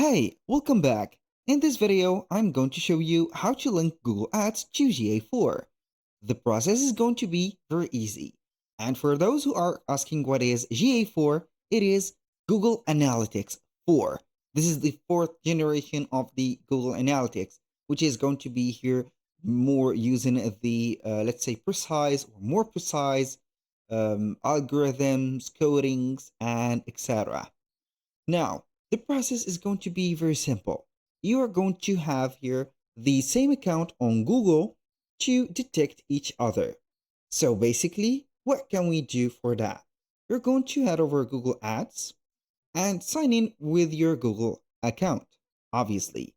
Hey, welcome back. In this video, I'm going to show you how to link Google Ads to GA4. The process is going to be very easy. And for those who are asking what is GA4, it is Google Analytics 4. This is the fourth generation of the Google Analytics, which is going to be here more using the, let's say, precise or more precise algorithms, codings, and etc. Now, the process is going to be very simple. You are going to have here the same account on Google to detect each other. So basically, what can we do for that? You're going to head over Google Ads and sign in with your Google account, obviously.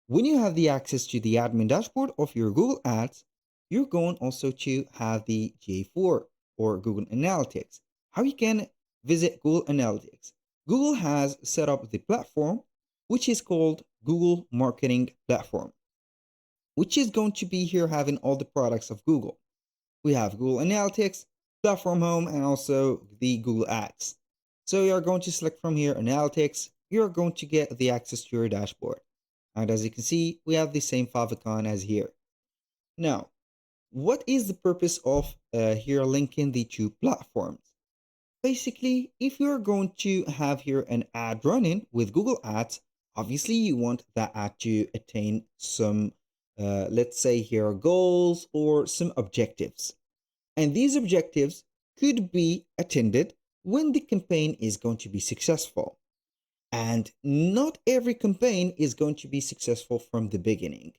When you have the access to the admin dashboard of your Google Ads, you're going also to have the GA4 or Google Analytics. How you can visit Google Analytics. Google has set up the platform, which is called Google Marketing Platform, which is going to be here having all the products of Google. We have Google Analytics, Platform Home, and also the Google Ads. So you're going to select from here Analytics. You're going to get the access to your dashboard. And as you can see, we have the same favicon as here. Now, what is the purpose of here linking the two platforms? Basically, if you're going to have here an ad running with Google Ads, obviously you want that ad to attain some, let's say here, goals or some objectives. And these objectives could be attended when the campaign is going to be successful. And not every campaign is going to be successful from the beginning.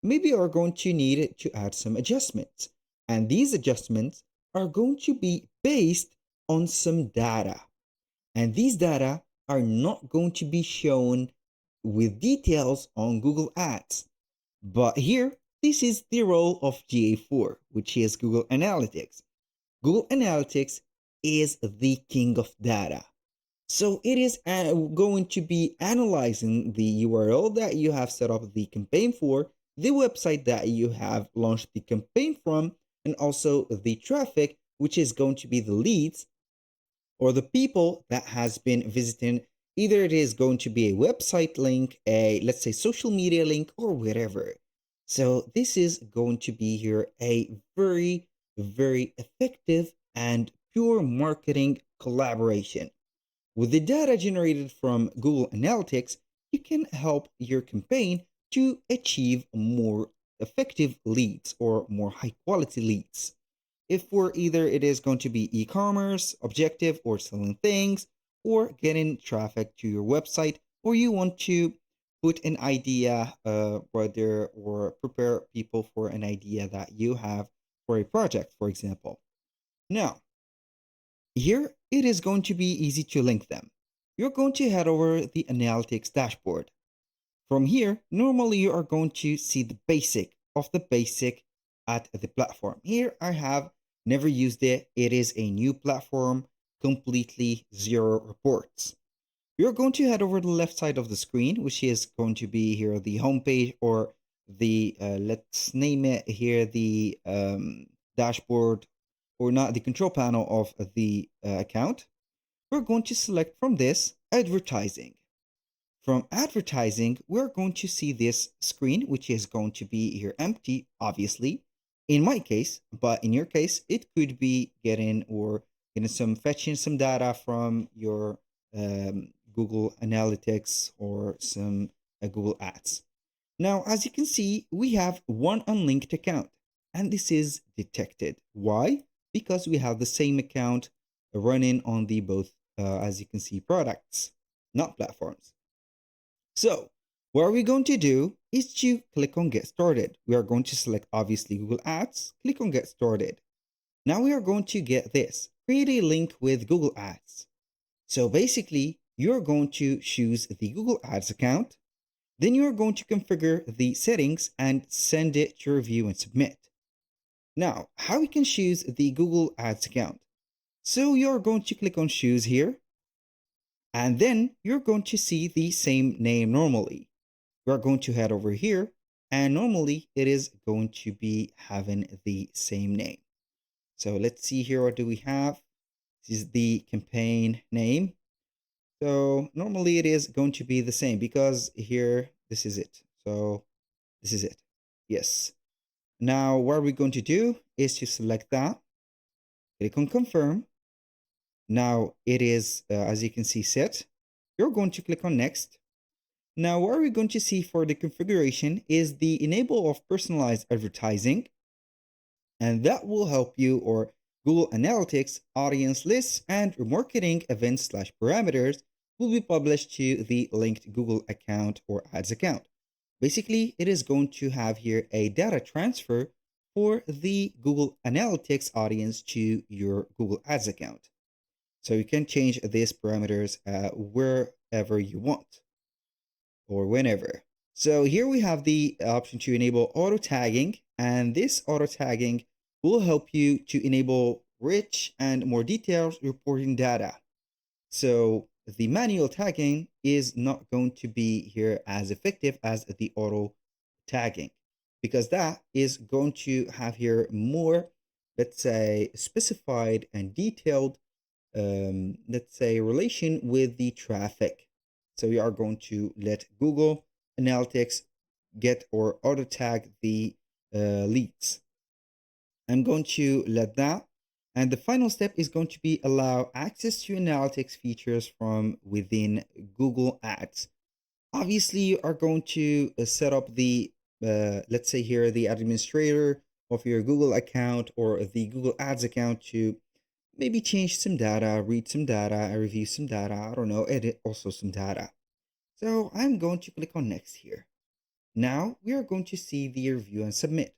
Maybe you are going to need to add some adjustments. And these adjustments are going to be based on some data. And these data are not going to be shown with details on Google Ads. But here, this is the role of GA4, which is Google Analytics. Google Analytics is the king of data. So it is going to be analyzing the URL that you have set up the campaign for, the website that you have launched the campaign from, and also the traffic, which is going to be the leads or the people that has been visiting. Either it is going to be a website link, a, let's say, social media link, or whatever. So this is going to be here a very, very effective and pure marketing collaboration. With the data generated from Google Analytics, you can help your campaign to achieve more effective leads or more high quality leads. If for either it is going to be e-commerce, objective, or selling things, or getting traffic to your website, or you want to put an idea whether or prepare people for an idea that you have for a project, for example. Now, here, it is going to be easy to link them. You're going to head over the analytics dashboard. From here, normally you are going to see the basic of the basic at the platform. Here I have never used it. It is a new platform, completely zero reports. You're going to head over to the left side of the screen, which is going to be here the homepage or the, let's name it here, the dashboard or not the control panel of the account. We're going to select from this advertising. From advertising, we're going to see this screen, which is going to be here empty, obviously, in my case, but in your case, it could be getting some fetching some data from your Google Analytics or some Google Ads. Now, as you can see, we have one unlinked account, and this is detected. Why? Because we have the same account running on the both, as you can see, products, not platforms. So what are we going to do is to click on Get Started. We are going to select, obviously, Google Ads, click on Get Started. Now we are going to get this, create a link with Google Ads. So basically, you're going to choose the Google Ads account. Then you're going to configure the settings and send it to review and submit. Now, how we can choose the Google Ads account? So you're going to click on choose here, and then you're going to see the same name normally. We're going to head over here, and normally it is going to be having the same name. So let's see here, what do we have? This is the campaign name. So normally it is going to be the same because here, this is it. So this is it. Yes. Now what we're going to do is to select that, click on confirm. Now it is, as you can see, set. You're going to click on next. Now what we're going to see for the configuration is the enable of personalized advertising. And that will help you, or Google Analytics audience lists and marketing events slash parameters will be published to the linked Google account or ads account. Basically, it is going to have here a data transfer for the Google Analytics audience to your Google Ads account. So you can change these parameters wherever you want or whenever. So here we have the option to enable auto tagging, and this auto tagging will help you to enable rich and more detailed reporting data. So the manual tagging is not going to be here as effective as the auto tagging, because that is going to have here more, let's say, specified and detailed, let's say, relation with the traffic. So we are going to let Google Analytics get or auto tag the leads. I'm going to let that. And the final step is going to be allow access to analytics features from within Google Ads. Obviously, you are going to set up the, let's say here, the administrator of your Google account or the Google Ads account to maybe change some data, read some data, review some data, I don't know, edit also some data. So I'm going to click on next here. Now we are going to see the review and submit.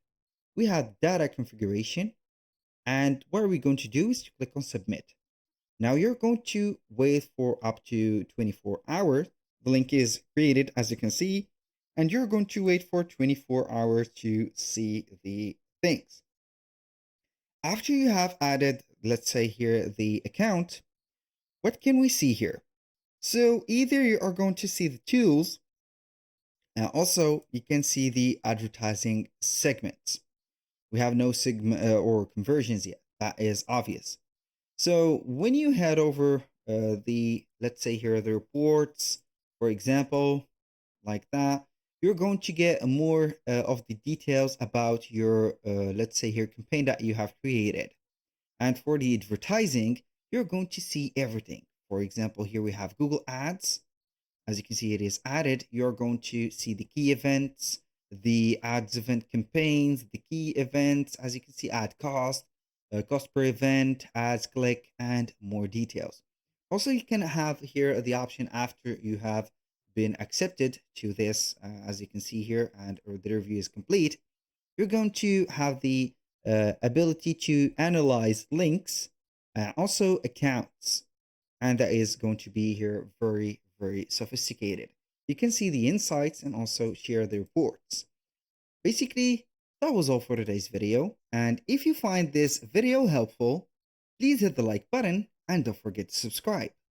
We have data configuration, and what are we going to do is to click on submit. Now you're going to wait for up to 24 hours. The link is created, as you can see, and you're going to wait for 24 hours to see the things. After you have added, let's say here, the account, what can we see here? So either you are going to see the tools, and also you can see the advertising segments. We have no segment or conversions yet. That is obvious. So when you head over let's say here, the reports, for example, like that, you're going to get more of the details about your, let's say here, campaign that you have created. And for the advertising, you're going to see everything. For example, here we have Google Ads. As you can see, it is added. You're going to see the key events, the ads event campaigns, the key events. As you can see, ad cost, cost per event, ads click, and more details. Also, you can have here the option after you have been accepted to this, as you can see here, and or the review is complete. You're going to have the ability to analyze links and also accounts, and that is going to be here very, very sophisticated. You can see the insights and also share the reports. Basically, that was all for today's video, and if you find this video helpful, please hit the like button and don't forget to subscribe.